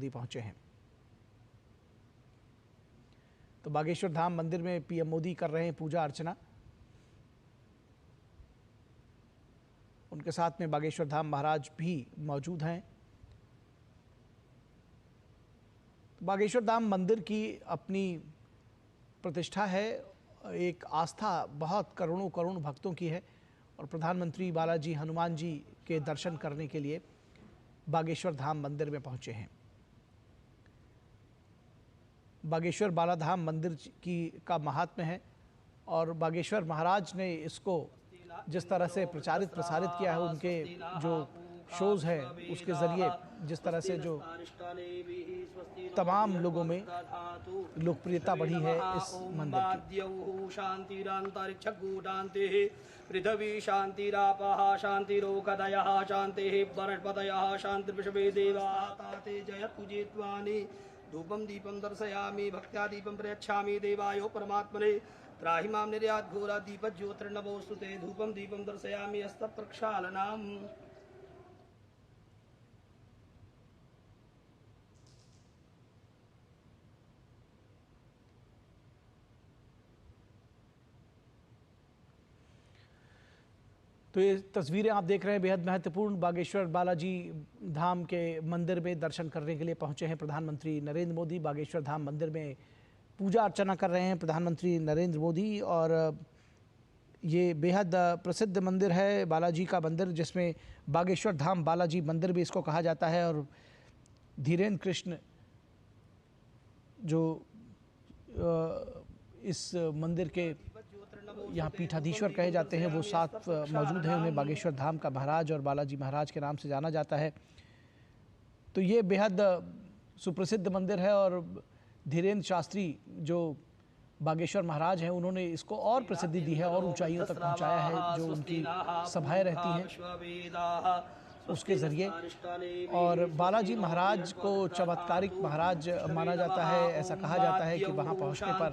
मोदी पहुंचे हैं। तो बागेश्वर धाम मंदिर में पीएम मोदी कर रहे हैं पूजा अर्चना। उनके साथ में बागेश्वर धाम महाराज भी मौजूद हैं। बागेश्वर धाम मंदिर की अपनी प्रतिष्ठा है, एक आस्था बहुत करोड़ों करोड़ भक्तों की है और प्रधानमंत्री बालाजी हनुमान जी के दर्शन करने के लिए बागेश्वर धाम मंदिर में पहुंचे हैं। बागेश्वर बालाधाम मंदिर का महात्म्य है और बागेश्वर महाराज ने इसको जिस तरह से प्रसारित किया है, उनके जो शोज़ हैं उसके ज़रिए जिस तरह से जो तमाम लोगों में लोकप्रियता बढ़ी है इस मंदिर की। पृथ्वी शांतिरापः शांतिरोकदयः शांतिः वनस्पतयः शांतिर्विश्वे देवाः ताते जयतुजित्वानि धूपं दीपं दर्शयामि भक्त्या दीपं प्रयच्छामि देवायो परमात्मने त्राहि मां निर्यात घोरा दीपज्योतिर्नभोस्तुते धूपं दीपं दर्शयामि हस्तप्रक्षालनम्। तो ये तस्वीरें आप देख रहे हैं बेहद महत्वपूर्ण। बागेश्वर बालाजी धाम के मंदिर में दर्शन करने के लिए पहुंचे हैं प्रधानमंत्री नरेंद्र मोदी। बागेश्वर धाम मंदिर में पूजा अर्चना कर रहे हैं प्रधानमंत्री नरेंद्र मोदी और ये बेहद प्रसिद्ध मंदिर है बालाजी का मंदिर, जिसमें बागेश्वर धाम बालाजी मंदिर भी इसको कहा जाता है। और धीरेन्द्र कृष्ण जो इस मंदिर के यहाँ पीठाधीश्वर कहे जाते हैं वो साथ मौजूद हैं। उन्हें बागेश्वर धाम का महाराज और बालाजी महाराज के नाम से जाना जाता है। तो ये बेहद सुप्रसिद्ध मंदिर है और धीरेन्द्र शास्त्री जो बागेश्वर महाराज हैं उन्होंने इसको और प्रसिद्धि दी है और ऊंचाइयों तक पहुंचाया है। जो उनकी सभाएं रहती हैं उसके ज़रिए। और बालाजी महाराज को चमत्कारिक महाराज माना जाता है। ऐसा कहा जाता है कि वहां पहुंचने पर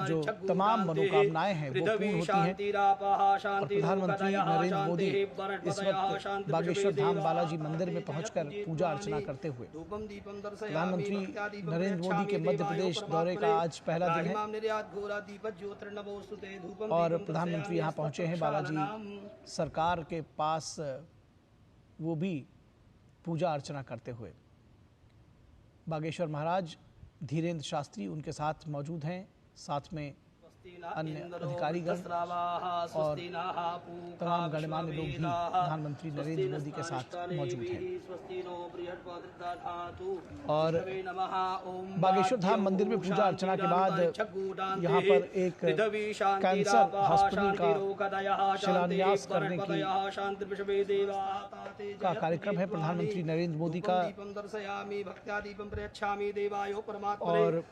जो तमाम मनोकामनाएं हैं वो पूर्ण होती हैं। और प्रधानमंत्री नरेंद्र मोदी इस वक्त बागेश्वर धाम बालाजी मंदिर में पहुंचकर पूजा अर्चना करते हुए, प्रधानमंत्री नरेंद्र मोदी के मध्य प्रदेश दौरे का आज पहला दिन है और प्रधानमंत्री यहाँ पहुंचे हैं बालाजी सरकार के पास, वो भी पूजा अर्चना करते हुए। बागेश्वर महाराज धीरेन्द्र शास्त्री उनके साथ मौजूद हैं, साथ में अन्य अधिकारीगण और तमाम गणमान्य लोग भी प्रधानमंत्री नरेंद्र मोदी के साथ मौजूद हैं। और बागेश्वर धाम मंदिर में पूजा अर्चना के बाद यहाँ पर एक कैंसर हॉस्पिटल का शिलान्यास करने का कार्यक्रम है प्रधानमंत्री नरेंद्र मोदी का। और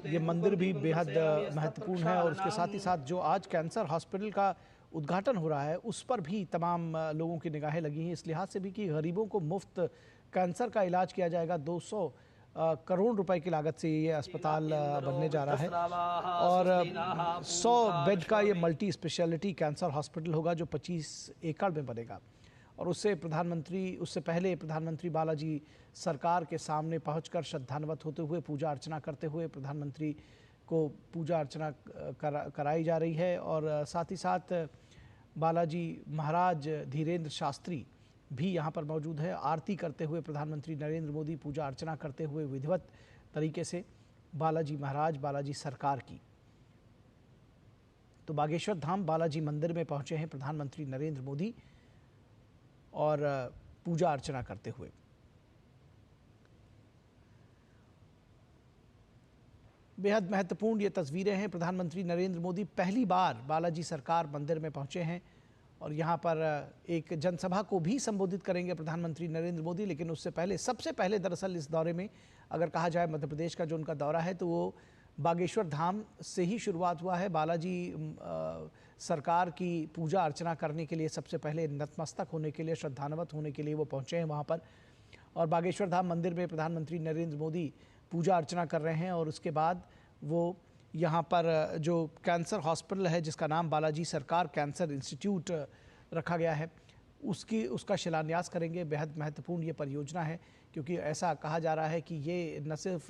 ये मंदिर भी बेहद महत्वपूर्ण है और उसके साथ ही साथ जो आज कैंसर हॉस्पिटल का उद्घाटन हो रहा है उस पर भी तमाम लोगों की निगाहें लगी हैं, इस लिहाज से भी कि गरीबों को मुफ्त कैंसर का इलाज किया जाएगा। 200 करोड़ रुपए की लागत से ये अस्पताल बनने जा रहा है और 100 बेड का ये मल्टी स्पेशलिटी कैंसर हॉस्पिटल होगा जो 25 एकड़ में बनेगा। और उससे पहले प्रधानमंत्री बालाजी सरकार के सामने पहुंचकर श्रद्धान्वित होते हुए पूजा अर्चना करते हुए प्रधानमंत्री को पूजा अर्चना कराई जा रही है। और साथ ही साथ बालाजी महाराज धीरेन्द्र शास्त्री भी यहाँ पर मौजूद है। आरती करते हुए प्रधानमंत्री नरेंद्र मोदी पूजा अर्चना करते हुए विधिवत तरीके से बालाजी महाराज बालाजी सरकार की। तो बागेश्वर धाम बालाजी मंदिर में पहुँचे हैं प्रधानमंत्री नरेंद्र मोदी और पूजा अर्चना करते हुए। बेहद महत्वपूर्ण ये तस्वीरें हैं। प्रधानमंत्री नरेंद्र मोदी पहली बार बालाजी सरकार मंदिर में पहुंचे हैं और यहाँ पर एक जनसभा को भी संबोधित करेंगे प्रधानमंत्री नरेंद्र मोदी। लेकिन उससे पहले सबसे पहले दरअसल इस दौरे में अगर कहा जाए मध्य प्रदेश का जो उनका दौरा है तो वो बागेश्वर धाम से ही शुरुआत हुआ है। बालाजी सरकार की पूजा अर्चना करने के लिए सबसे पहले नतमस्तक होने के लिए, श्रद्धान्वित होने के लिए वो पहुँचे हैं वहाँ पर। और बागेश्वर धाम मंदिर में प्रधानमंत्री नरेंद्र मोदी पूजा अर्चना कर रहे हैं और उसके बाद वो यहाँ पर जो कैंसर हॉस्पिटल है जिसका नाम बालाजी सरकार कैंसर इंस्टीट्यूट रखा गया है, उसका शिलान्यास करेंगे। बेहद महत्वपूर्ण ये परियोजना है, क्योंकि ऐसा कहा जा रहा है कि ये न सिर्फ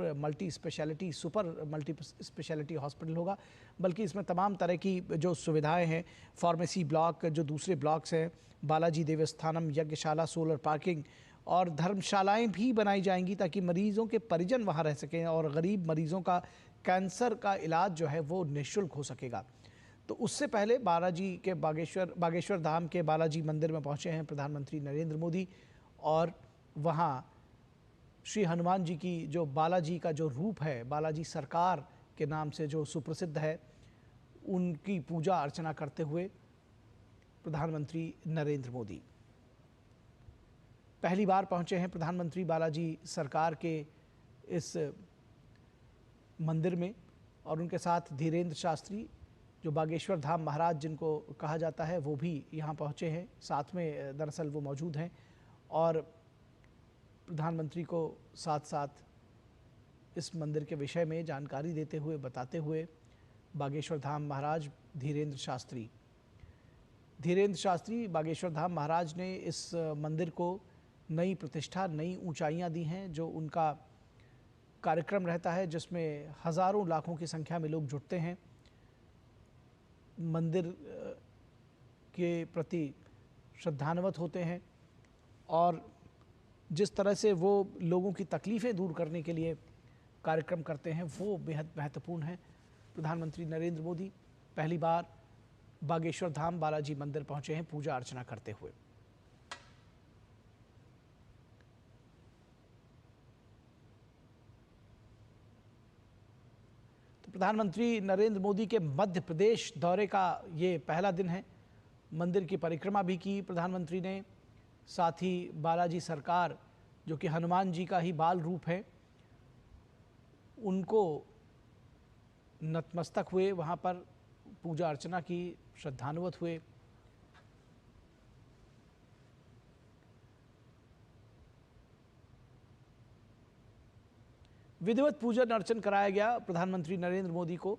सुपर मल्टी स्पेशलिटी हॉस्पिटल होगा, बल्कि इसमें तमाम तरह की जो सुविधाएं हैं, फार्मेसी ब्लॉक, जो दूसरे ब्लॉक्स हैं, बालाजी देवस्थानम, यज्ञशाला, सोलर पार्किंग और धर्मशालाएं भी बनाई जाएंगी, ताकि मरीजों के परिजन वहाँ रह सकें और गरीब मरीजों का कैंसर का इलाज जो है वो निःशुल्क हो सकेगा। तो उससे पहले बागेश्वर धाम के बालाजी मंदिर में पहुंचे हैं प्रधानमंत्री नरेंद्र मोदी, और वहां श्री हनुमान जी की जो बालाजी का जो रूप है, बालाजी सरकार के नाम से जो सुप्रसिद्ध है, उनकी पूजा अर्चना करते हुए प्रधानमंत्री नरेंद्र मोदी पहली बार पहुंचे हैं प्रधानमंत्री बालाजी सरकार के इस मंदिर में, और उनके साथ धीरेन्द्र शास्त्री, जो बागेश्वर धाम महाराज जिनको कहा जाता है, वो भी यहाँ पहुँचे हैं। साथ में दरअसल वो मौजूद हैं और प्रधानमंत्री को साथ साथ इस मंदिर के विषय में जानकारी देते हुए, बताते हुए बागेश्वर धाम महाराज धीरेन्द्र शास्त्री बागेश्वर धाम महाराज ने इस मंदिर को नई प्रतिष्ठा, नई ऊंचाइयां दी हैं। जो उनका कार्यक्रम रहता है जिसमें हज़ारों लाखों की संख्या में लोग जुटते हैं, मंदिर के प्रति श्रद्धान्वित होते हैं, और जिस तरह से वो लोगों की तकलीफ़ें दूर करने के लिए कार्यक्रम करते हैं, वो बेहद महत्वपूर्ण है। प्रधानमंत्री नरेंद्र मोदी पहली बार बागेश्वर धाम बालाजी मंदिर पहुंचे हैं पूजा अर्चना करते हुए। तो प्रधानमंत्री नरेंद्र मोदी के मध्य प्रदेश दौरे का ये पहला दिन है। मंदिर की परिक्रमा भी की प्रधानमंत्री ने, साथ ही बालाजी सरकार जो कि हनुमान जी का ही बाल रूप है, उनको नतमस्तक हुए, वहाँ पर पूजा अर्चना की, श्रद्धान्वित हुए। विधिवत पूजन अर्चन कराया गया प्रधानमंत्री नरेंद्र मोदी को।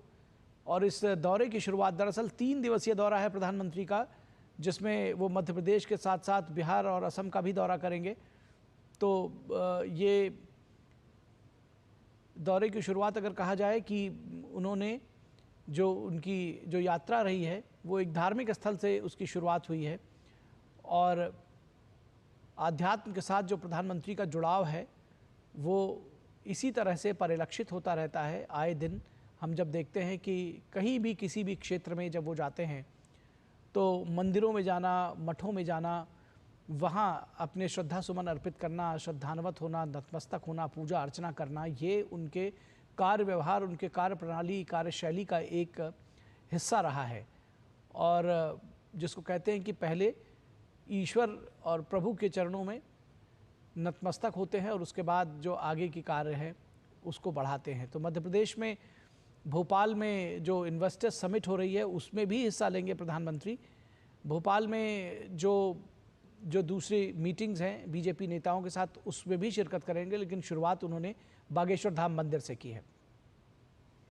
और इस दौरे की शुरुआत, दरअसल 3 दिवसीय दौरा है प्रधानमंत्री का, जिसमें वो मध्य प्रदेश के साथ साथ बिहार और असम का भी दौरा करेंगे। तो ये दौरे की शुरुआत अगर कहा जाए कि उन्होंने जो उनकी जो यात्रा रही है वो एक धार्मिक स्थल से उसकी शुरुआत हुई है, और आध्यात्म के साथ जो प्रधानमंत्री का जुड़ाव है वो इसी तरह से परिलक्षित होता रहता है। आए दिन हम जब देखते हैं कि कहीं भी किसी भी क्षेत्र में जब वो जाते हैं तो मंदिरों में जाना, मठों में जाना, वहाँ अपने श्रद्धा सुमन अर्पित करना, श्रद्धान्वित होना, नतमस्तक होना, पूजा अर्चना करना, ये उनके कार्य व्यवहार, उनके कार्य प्रणाली, कार्यशैली का एक हिस्सा रहा है। और जिसको कहते हैं कि पहले ईश्वर और प्रभु के चरणों में नतमस्तक होते हैं और उसके बाद जो आगे की कार्य है उसको बढ़ाते हैं। तो मध्य प्रदेश में भोपाल में जो इन्वेस्टर्स समिट हो रही है उसमें भी हिस्सा लेंगे प्रधानमंत्री। भोपाल में जो दूसरी मीटिंग्स हैं बीजेपी नेताओं के साथ, उसमें भी शिरकत करेंगे, लेकिन शुरुआत उन्होंने बागेश्वर धाम मंदिर से की है।